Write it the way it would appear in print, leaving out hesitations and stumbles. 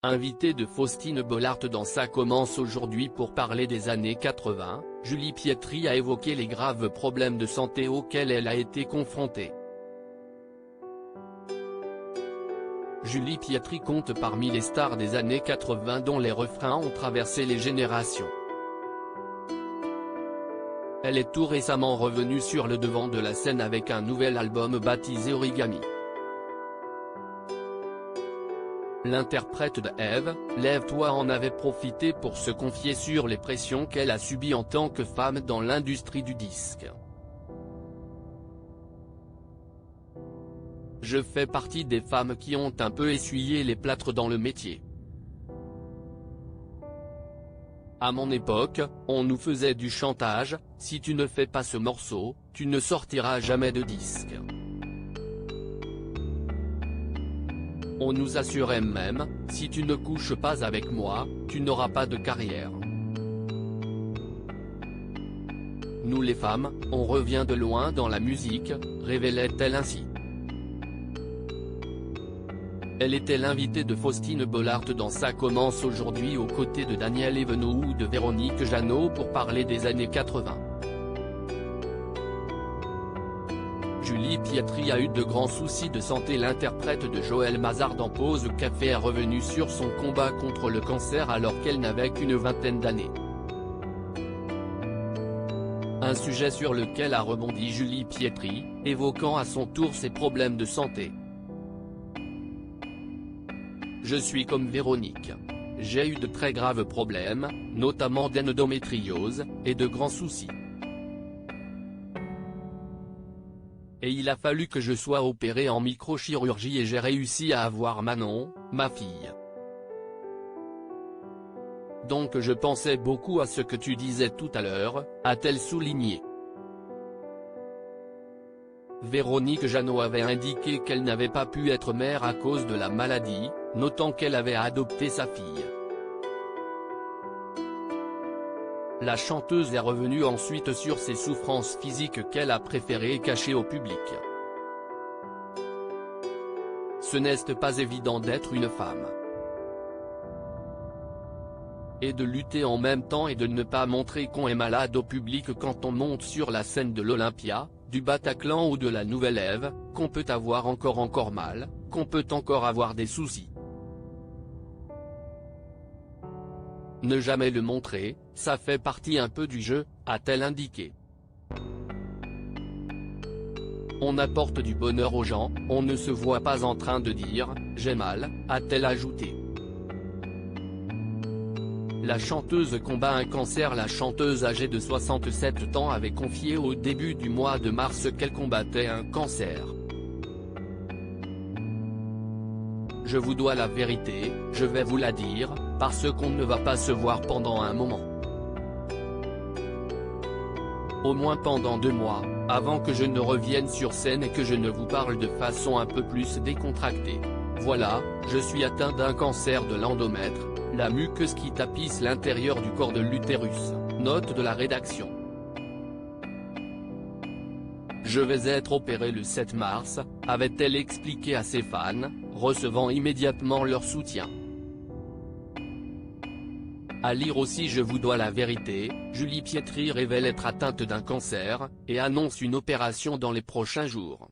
Invitée de Faustine Bollaert dans Ça commence aujourd'hui pour parler des années 80, Julie Pietri a évoqué les graves problèmes de santé auxquels elle a été confrontée. Julie Pietri compte parmi les stars des années 80 dont les refrains ont traversé les générations. Elle est tout récemment revenue sur le devant de la scène avec un nouvel album baptisé Origami. L'interprète de Ève, Lève-toi en avait profité pour se confier sur les pressions qu'elle a subies en tant que femme dans l'industrie du disque. Je fais partie des femmes qui ont un peu essuyé les plâtres dans le métier. À mon époque, on nous faisait du chantage, si tu ne fais pas ce morceau, tu ne sortiras jamais de disque. On nous assurait même, si tu ne couches pas avec moi, tu n'auras pas de carrière. Nous les femmes, on revient de loin dans la musique, révélait-elle ainsi. Elle était l'invitée de Faustine Bollaert dans Ça commence aujourd'hui aux côtés de Daniel Evenou ou de Véronique Jeannot pour parler des années 80. Julie Pietri a eu de grands soucis de santé. L'interprète de Joël Mazar dans Pause Café est revenue sur son combat contre le cancer alors qu'elle n'avait qu'une vingtaine d'années. Un sujet sur lequel a rebondi Julie Pietri, évoquant à son tour ses problèmes de santé. Je suis comme Véronique. J'ai eu de très graves problèmes, notamment d'endométriose, et de grands soucis. Et il a fallu que je sois opérée en microchirurgie et j'ai réussi à avoir Manon, ma fille. Donc je pensais beaucoup à ce que tu disais tout à l'heure, a-t-elle souligné. Véronique Jeannot avait indiqué qu'elle n'avait pas pu être mère à cause de la maladie, notant qu'elle avait adopté sa fille. La chanteuse est revenue ensuite sur ses souffrances physiques qu'elle a préféré cacher au public. Ce n'est pas évident d'être une femme. Et de lutter en même temps et de ne pas montrer qu'on est malade au public quand on monte sur la scène de l'Olympia, du Bataclan ou de la Nouvelle Ève, qu'on peut avoir encore mal, qu'on peut encore avoir des soucis. Ne jamais le montrer, ça fait partie un peu du jeu, a-t-elle indiqué. On apporte du bonheur aux gens, on ne se voit pas en train de dire « j'ai mal », a-t-elle ajouté. La chanteuse combat un cancer. La chanteuse âgée de 67 ans avait confié au début du mois de mars qu'elle combattait un cancer. Je vous dois la vérité, je vais vous la dire, parce qu'on ne va pas se voir pendant un moment. Au moins pendant 2 mois, avant que je ne revienne sur scène et que je ne vous parle de façon un peu plus décontractée. Voilà, je suis atteint d'un cancer de l'endomètre, la muqueuse qui tapisse l'intérieur du corps de l'utérus, note de la rédaction. Je vais être opérée le 7 mars, avait-elle expliqué à ses fans, recevant immédiatement leur soutien. À lire aussi Je vous dois la vérité, Julie Pietri révèle être atteinte d'un cancer, et annonce une opération dans les prochains jours.